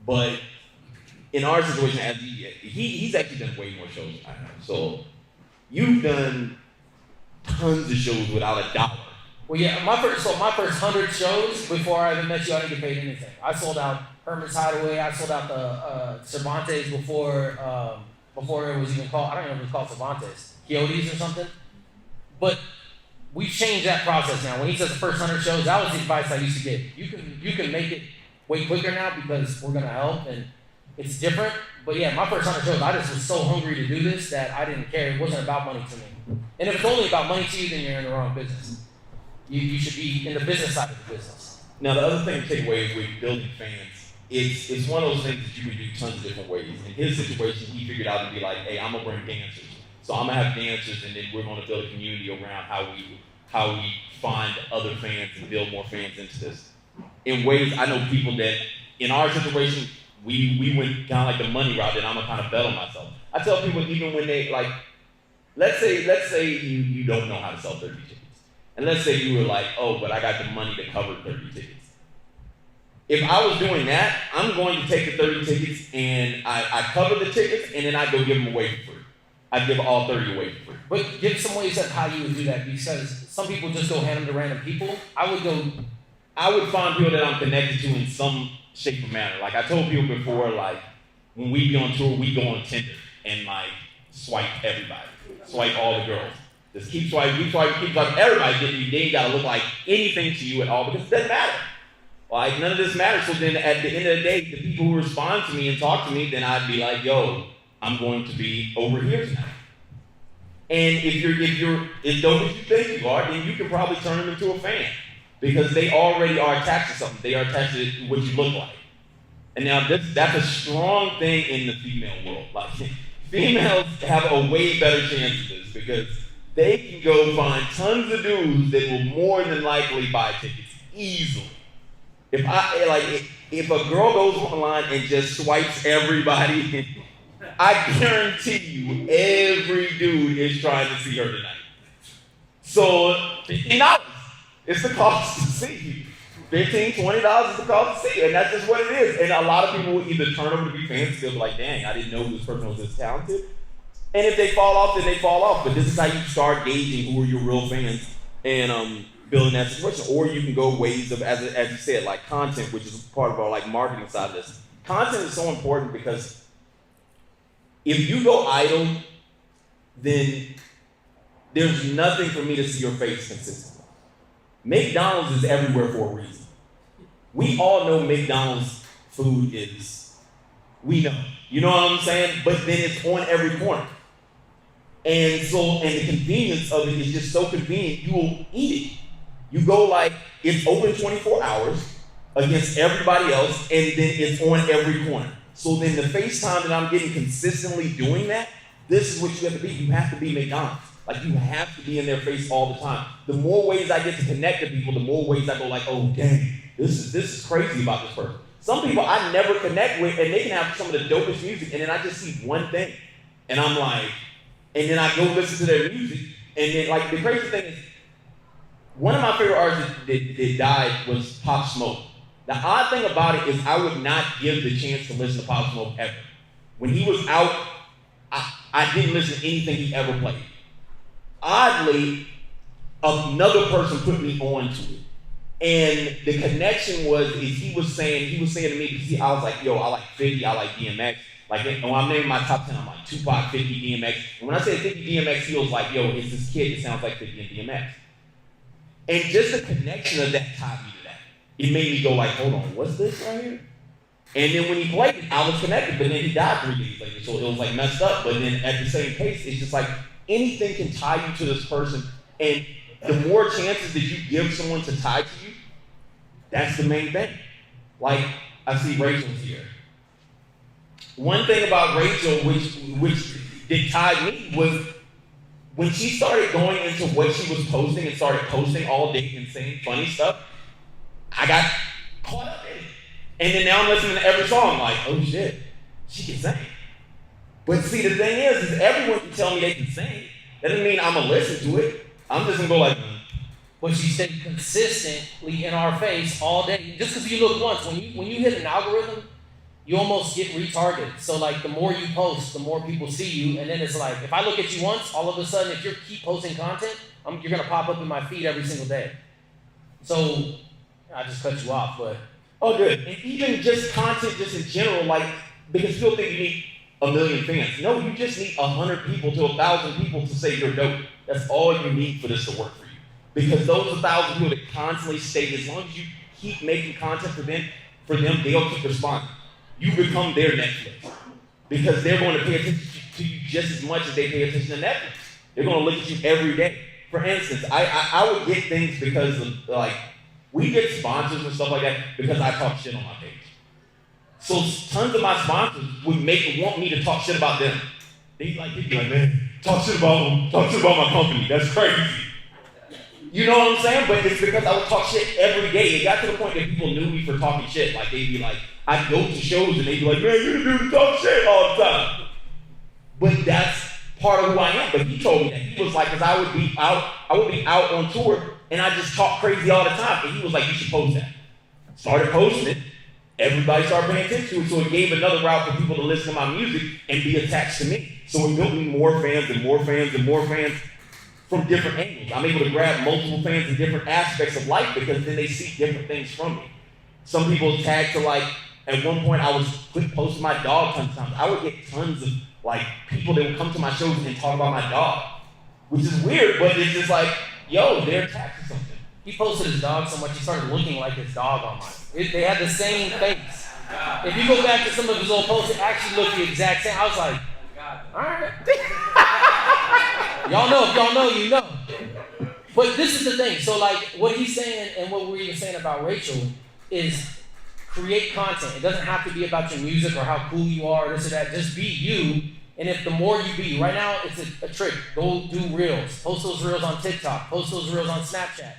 But in our situation, as he's actually done way more shows than I have. So you've done tons of shows without a dollar. Well, yeah, my first 100 shows before I even met you, I didn't get paid anything. I sold out Herman's Hideaway. I sold out the Cervantes before it was even called. I don't even know if it was called Cervantes, Quixotes or something. But we've changed that process now. When he says the first 100 shows, that was the advice I used to give. You can make it way quicker now because we're gonna help and it's different. But yeah, my first 100 shows, I just was so hungry to do this that I didn't care. It wasn't about money to me. And if it's only about money to you, then you're in the wrong business. You should be in the business side of the business. Now, the other thing to take away with building fans, it's one of those things that you can do tons of different ways. In his situation, he figured out to be like, hey, I'm gonna bring dancers. So I'm gonna have dancers, and then we're gonna build a community around how we find other fans and build more fans into this. In ways, I know people that in our situation, we went kind of like the money route, and I'm gonna kind of bet on myself. I tell people even when they like, let's say you don't know how to sell 30 tickets. And let's say you were like, oh, but I got the money to cover 30 tickets. If I was doing that, I'm going to take the 30 tickets and I cover the tickets and then I go give them away for free. I give all 30 away for free. But give some ways of how you would do that because some people just go hand them to random people. I would find people that I'm connected to in some shape or manner. Like I told people before, like when we be on tour, we go on Tinder and like swipe everybody, swipe all the girls. Just keep swiping, everybody getting you. They ain't gotta look like anything to you at all because it doesn't matter. Like none of this matters. So then at the end of the day, the people who respond to me and talk to me, then I'd be like, yo, I'm going to be over here tonight. And if you're as dope as you think you are, then you can probably turn them into a fan. Because they already are attached to something. They are attached to what you look like. And now that's a strong thing in the female world. Like females have a way better chance of this because they can go find tons of dudes that will more than likely buy tickets easily. If a girl goes online and just swipes everybody, I guarantee you every dude is trying to see her tonight. So $15 is the cost to see you. $15, $20 is the cost to see you, and that's just what it is. And a lot of people will either turn over to be fans, they'll be like, dang, I didn't know this person was this talented. And if they fall off, then they fall off. But this is how you start gauging who are your real fans and building that situation. Or you can go ways of, as you said, like content, which is part of our like marketing side of this. Content is so important because if you go idle, then there's nothing for me to see your face consistently. McDonald's is everywhere for a reason. We all know McDonald's food is, we know. You know what I'm saying? But then it's on every corner. And the convenience of it is just so convenient, you will eat it. You go like, it's open 24 hours against everybody else, and then it's on every corner. So then the FaceTime that I'm getting consistently doing that, this is what you have to be. You have to be McDonald's. Like you have to be in their face all the time. The more ways I get to connect to people, the more ways I go like, oh dang, this is crazy about this person. Some people I never connect with, and they can have some of the dopest music, and then I just see one thing, and I'm like, and then I go listen to their music, and then like the crazy thing is, one of my favorite artists that died was Pop Smoke. The odd thing about it is I would not give the chance to listen to Pop Smoke ever. When he was out, I didn't listen to anything he ever played. Oddly, another person put me on to it. And the connection was he was saying to me, because I was like, yo, I like 50, I like DMX. Like when I'm naming my top 10, I'm like Tupac, 50, DMX. And when I say 50 DMX, he was like, yo, it's this kid that sounds like 50 and DMX. And just the connection of that tied me to that. It made me go like, hold on, what's this right here? And then when he played it, I was connected, but then he died 3 days later. So it was like messed up. But then at the same pace, it's just like anything can tie you to this person. And the more chances that you give someone to tie to you, that's the main thing. Like, I see Rachel's here. One thing about Rachel, which did tie me, was when she started going into what she was posting and started posting all day and saying funny stuff, I got caught up in it. And then now I'm listening to every song like, oh shit, she can sing. But see, the thing is everyone can tell me they can sing. That doesn't mean I'm going to listen to it. I'm just going to go like, but she stayed consistently in our face all day. Just because you look once, when you hit an algorithm, you almost get retargeted. So like the more you post, the more people see you. And then it's like, if I look at you once, all of a sudden, if you keep posting content, you're going to pop up in my feed every single day. So I just cut you off, but. Oh, good. And even just content, just in general, like, because people think you need 1 million fans. No, you just need 100 people to 1,000 people to say you're dope. That's all you need for this to work for you. Because those 1,000 people that constantly stay, as long as you keep making content for them, they'll keep responding. You become their Netflix. Because they're going to pay attention to you just as much as they pay attention to Netflix. They're going to look at you every day. For instance, I would get things because of, like, we get sponsors and stuff like that because I talk shit on my page. So tons of my sponsors would want me to talk shit about them. They'd be like, man, talk shit about my company. That's crazy. You know what I'm saying? But it's because I would talk shit every day. It got to the point that people knew me for talking shit. Like, they'd be like, I'd go to shows and they'd be like, man, you're the dude who talk shit all the time. But that's part of who I am. But he told me that. He was like, because I would be out on tour and I just talk crazy all the time. And he was like, you should post that. Started posting it. Everybody started paying attention to it. So it gave another route for people to listen to my music and be attached to me. So it built me more fans and more fans and more fans from different angles. I'm able to grab multiple fans in different aspects of life because then they see different things from me. Some people tag to, like, at one point I was posting my dog tons of times. I would get tons of, like, people that would come to my shows and talk about my dog, which is weird, but it's just like, yo, they're attached to something. He posted his dog so much he started looking like his dog online. They had the same face. If you go back to some of his old posts, it actually looked the exact same. I was like, all right. Y'all know, if y'all know, you know. But this is the thing. So like what he's saying and what we're even saying about Rachel is create content. It doesn't have to be about your music or how cool you are, or this or that. Just be you. And if the more you be, right now it's a trick. Go do reels. Post those reels on TikTok. Post those reels on Snapchat.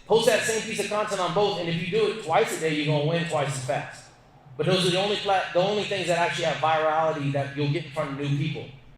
Post that same piece of content on both, and if you do it twice a day, you're gonna win twice as fast. But those are the only things that actually have virality that you'll get in front of new people.